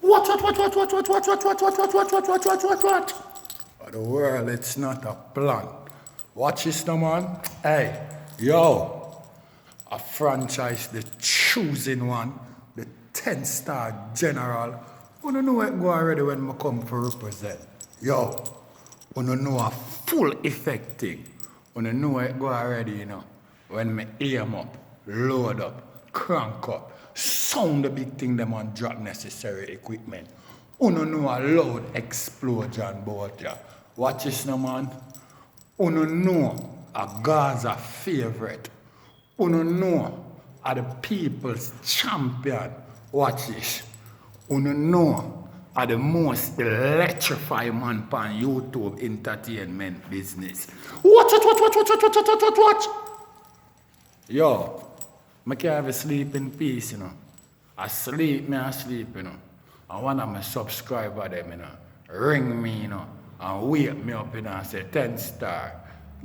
What? The world, it's not a plan. Watch this now, man. Hey, yo, a franchise, the choosing one, the 10-star general. You don't know what go already when I come for represent. Yo, you don't know a full effect thing. You don't know what go already, you know. When me aim up, load up, crank up, sound the big thing them and drop necessary equipment. You don't know a loud explosion about ya. Watch this now, man. You don't know a Gaza favorite. You don't know a the people's champion. Watch this. You don't know a the most electrifying man on YouTube entertainment business. Watch. Yo, I can't have a sleep in peace, you know. I sleep, you know. And one of my subscribers, them, you know, ring me, you know, and wake me up, you know, and say, 10-star,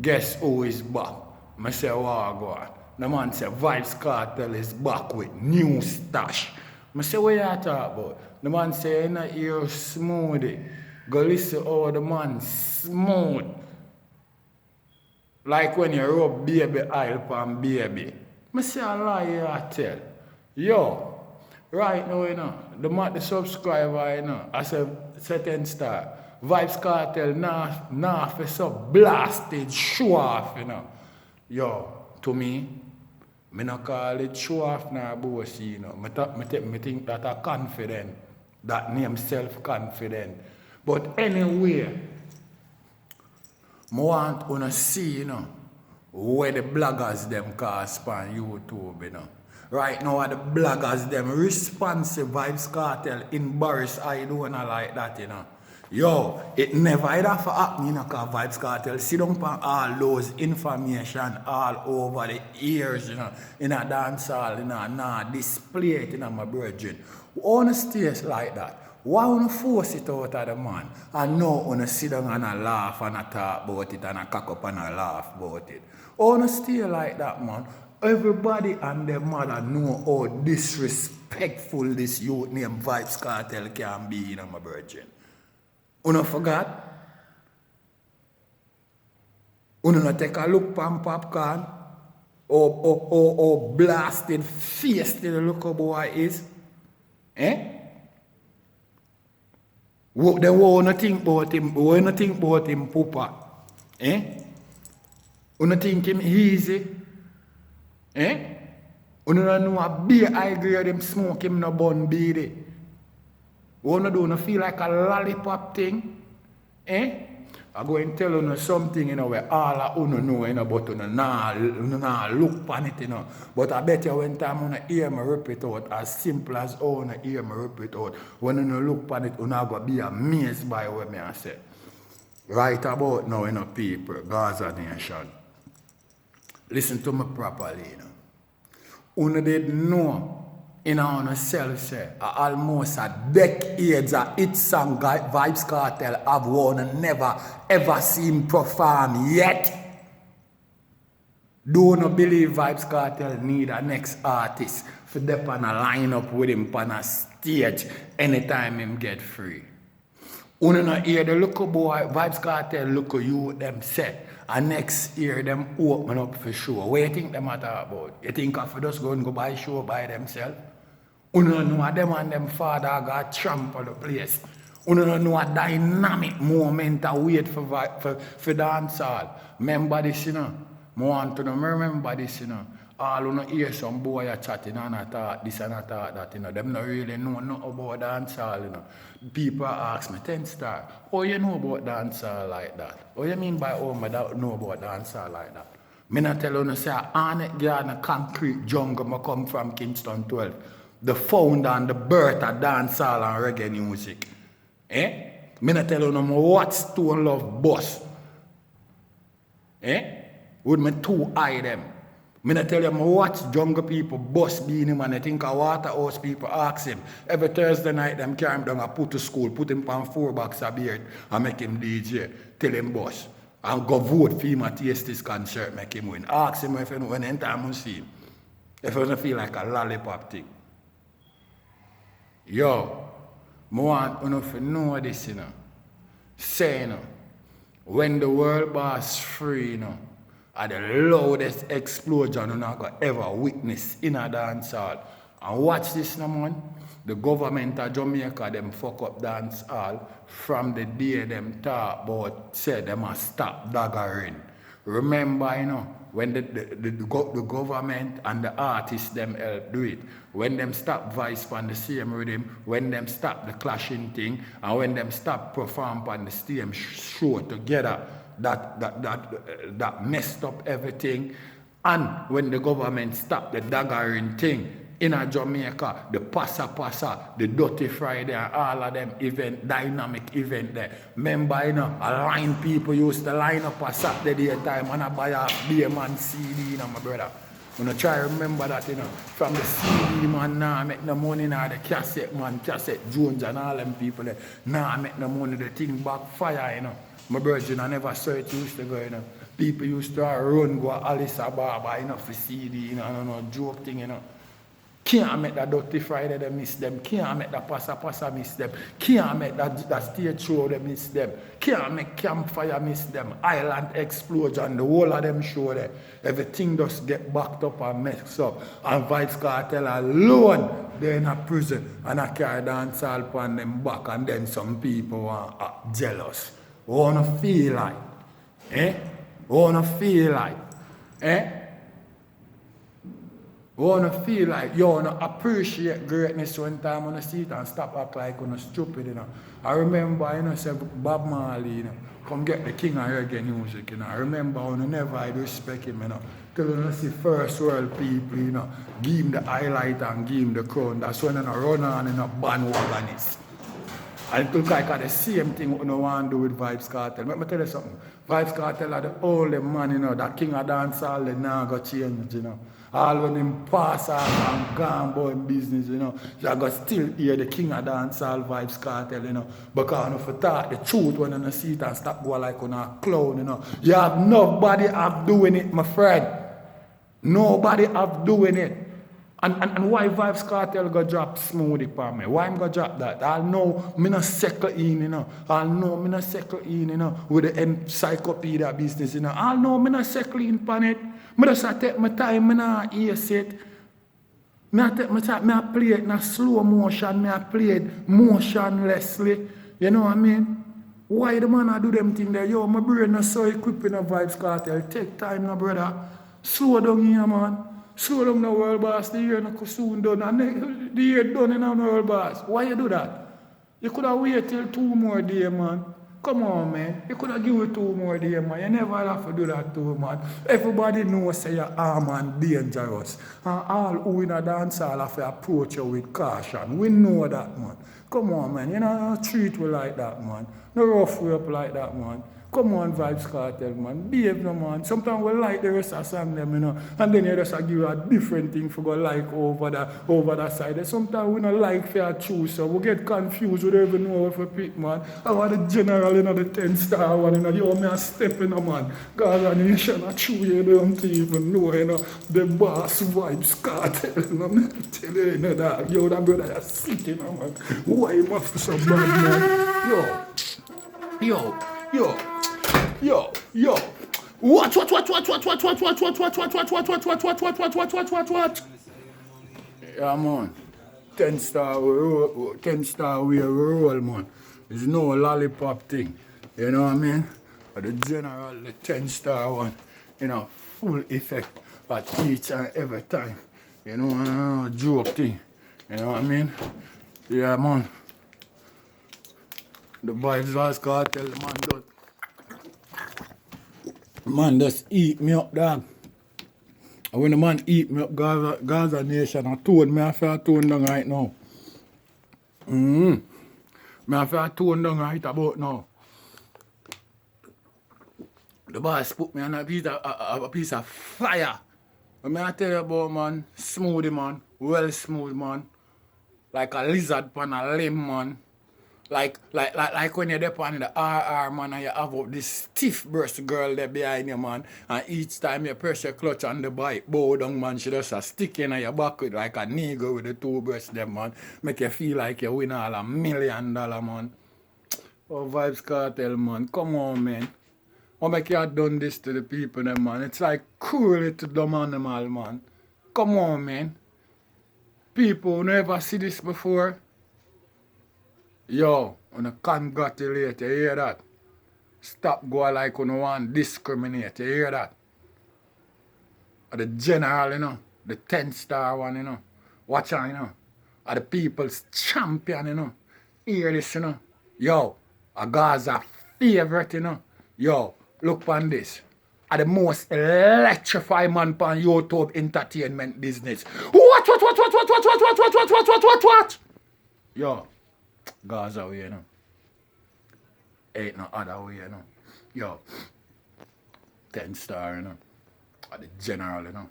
guess who is back? I say, what go on? The man say, Vybz Kartel is back with new stash. I say, what you talk about? The man say, you know, you're smoothie. Go listen how the man smooth. Like when you rub baby oil on baby. I say, I lie you tell. Yo, right now, you know, the subscriber, you know, I say 10-star. Vybz Kartel nah for so blasted show off, you know. Yo, to me no call it show off nor bossy, you know. Me think that I confident. That name self-confident. But anyway, I want to see, you know, where the bloggers them cast on YouTube, you know. Right now, the bloggers them responsive Vybz Kartel embarrass I don't like that, you know. Yo, it never ever happen, you know, because Vybz Kartel sit down on all those information all over the years, you know, in a dance hall, you know, nah, display it, you know, my brethren. On a stage like that, why wanna force it out of the man? And now wanna sit down and a laugh and a talk about it and a cock up and a laugh about it. On a stage like that, man, everybody and their mother know how disrespectful this youth named Vybz Kartel can be, you know, my brethren. You don't forget? You don't take a look pan popcorn? Or blasted face to the look of boy is? Eh? What they want to think about him? What you think about him, Papa? Eh? You don't think him easy? Eh? You don't know a beer high grade him smoke him no bun beady. You don't feel like a lollipop thing? Eh? I'm going to tell you something, you know, where all of you know, you know, but you nah look on it, you know. But I bet you when time you hear me rip it out, as simple as how you hear me rip it out, when you look on it, you're going to be amazed by what I say. Right about now, you know, people, Gaza Nation. Listen to me properly, you know. You did know in our self say almost a decades of hit song Vybz Kartel have won and never ever seen perform yet. Do not believe Vybz Kartel need a next artist for them on a line up with him on a stage anytime him get free. You not hear the local boy Vybz Kartel look at you them set. And next year, them open up for show. What do you think them are talking about? You think if they just go and go buy show by themselves? You don't know them and them father got trample the place. You don't know a dynamic moment to wait for dancehall. Remember this, you know? I want to remember this, you know. All you know hear some boy a chatting and a talk this and a talk that, you know. Them not really know nothing about dancehall, you know. People ask me, 10-star, how you know about dancehall like that? What you mean by how I know about dancehall like that? Me not tell you, say, Arnett Garden concrete jungle, I come from Kingston 12. The founder and the birth of dancehall and reggae music. Eh? Me not tell you no more what Stone Love boss. Eh? With my two eye them. Me not tell you more watch jungle people boss being him and I think a Waterhouse people ask him. Every Thursday night them carry him down and put to school, put him on 4 box of beer and make him DJ. Tell him boss. And go vote for him at this concert, make him win. Ask him if you know when anytime you see him. If you don't feel like a lollipop thing. Yo, I want you to know this, you know. Say, you know, when the world boss free, you know, are the loudest explosion you're not going to ever witness in a dance hall. And watch this now, man. The government of Jamaica, them fuck up dance hall from the day them talk about, say, them must stop daggering. Remember, you know, when the government and the artists them help do it, when them stop Vybz on the same rhythm, when them stop the clashing thing, and when them stop perform on the same show together, that messed up everything. And when the government stop the daggering thing, in a Jamaica, the Passa, the Dirty Friday, and all of them event, dynamic event there. Remember, you know, a line people used to line up a Saturday time and I buy a beer man CD, you know, my brother. You know, try to remember that, you know, from the CD man, nah, I make no money now, the cassette man, cassette Jones and all them people there. Nah, I make no money, the thing backfire, you know. My brother, you know, never saw it used to go, you know. People used to run, go Alice Ababa, you know, for CD, you know, I don't know, joke thing, you know. Can't make that Dirty Friday them miss them. Can't make that Passa miss them. Can't make that stage show them miss them. Can't make Campfire miss them. Island Explosion, the whole of them show there. Everything just get backed up and messed up. And Vybz Kartel alone, they're in a prison. And I carry dance all upon them back. And then some people are jealous. Wanna feel like, Wanna feel like, wanna feel like you wanna appreciate greatness one time on the seat and stop act like you're stupid, you know. I remember, you know, say Bob Marley, you know, come get the king of reggae music, you know. I remember when I never I'd respect him, you know. Till you see first world people, you know, give him the highlight and give him the crown. That's when I run on in a bandwagonist. And it look like the same thing what you want to do with Vybz Kartel. Let me tell you something. Vybz Kartel are the only man, you know, that king of dancehall, they now go change, you know. All when him pass out and gone about business, you know, you got still hear the king of dancehall Vybz Kartel, you know. Because if you talk the truth when you see it and stop going like on a clown, you know. You have nobody have doing it, my friend. Nobody have doing it. And why Vybz Kartel go drop Smoothie for me? Why I'm go drop that? I'll know me not settle in, you know. I'll know me not settle in, you know, with the encyclopedia business, you know. I'll know me not settle in upon it. I just take my time, I not ace it. I take my time, I play it in slow motion, I play it motionlessly. You know what I mean? Why the man I do them thing there? Yo, my brain is so equipped in a Vybz Kartel. Take time now, brother. Slow down here, man. Slow down the world boss. The year not soon done. And the year done in the world boss. Why you do that? You could have waited till 2 more days, man. Come on, man. You could have given 2 more days, man. You never have to do that too, man. Everybody knows say you're armed and dangerous. And all who in a dance hall have to approach you with caution. We know that, man. Come on, man. You know, treat we like that, man. No rough way up like that, man. Come on, Vybz Kartel, man. Behave, no, man. Sometimes we like the rest of the song, them, you know. And then you just give you a different thing for go like over that side. And sometimes we don't like fair choose, so we get confused. We don't even know what to pick, man. I want the general, you know, the 10-star one, you know. You want me a step, you know, man. God, and you should chew, you don't even know, you know. The boss Vybz Kartel, you know. I'm tell you, you know, that. Yo, that brother, you're sick, you know, man. Why you must be so bad, man? Yo. Watch. Yeah, man. 10-star we roll, man. There's no lollipop thing. You know what I mean? But the general, the 10-star one, you know, full effect at each and every time. You know, joke thing. You know what I mean? Yeah, man. The Vybz Kartel, the man does. Man just eat me up, dog. And when the man eat me up, Gaza Nation, I told me I feel tone down right now. Me I feel tone down right about now. The boss put me on a piece of fire. When I tell you about, man, smoothie, man, well smooth, man. Like a lizard on a limb, man. Like when you're there on the RR, man, and you have up this stiff breast girl there behind you, man, and each time you press your clutch on the bike, bow down, man, she just a stick in your back with like a nigger with the two breasts there, man. Make you feel like you win all $1 million, man. Oh, Vybz Kartel, man. Come on, man. How make you have done this to the people, them, man? It's like cruelty to dumb animal, man. Come on, man. People who never see this before. Yo, wanna congratulate, you hear that? Stop going like you want discriminate, you hear that? Or the general, you know, the 10-star one, you know. Watch out, you know. Or the people's champion, you know. Hear this, you know. Yo, a Gaza favorite, you know. Yo, look on this. Are the most electrifying man on YouTube entertainment business. What? Yo, Gaza way, you know. Ain't no other way, you know. Yo, 10-star, you know. Or the general, you know.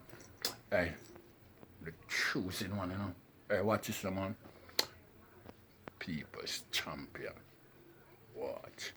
Hey, the choosing one, you know. Hey, watch this, man. People's champion. Watch.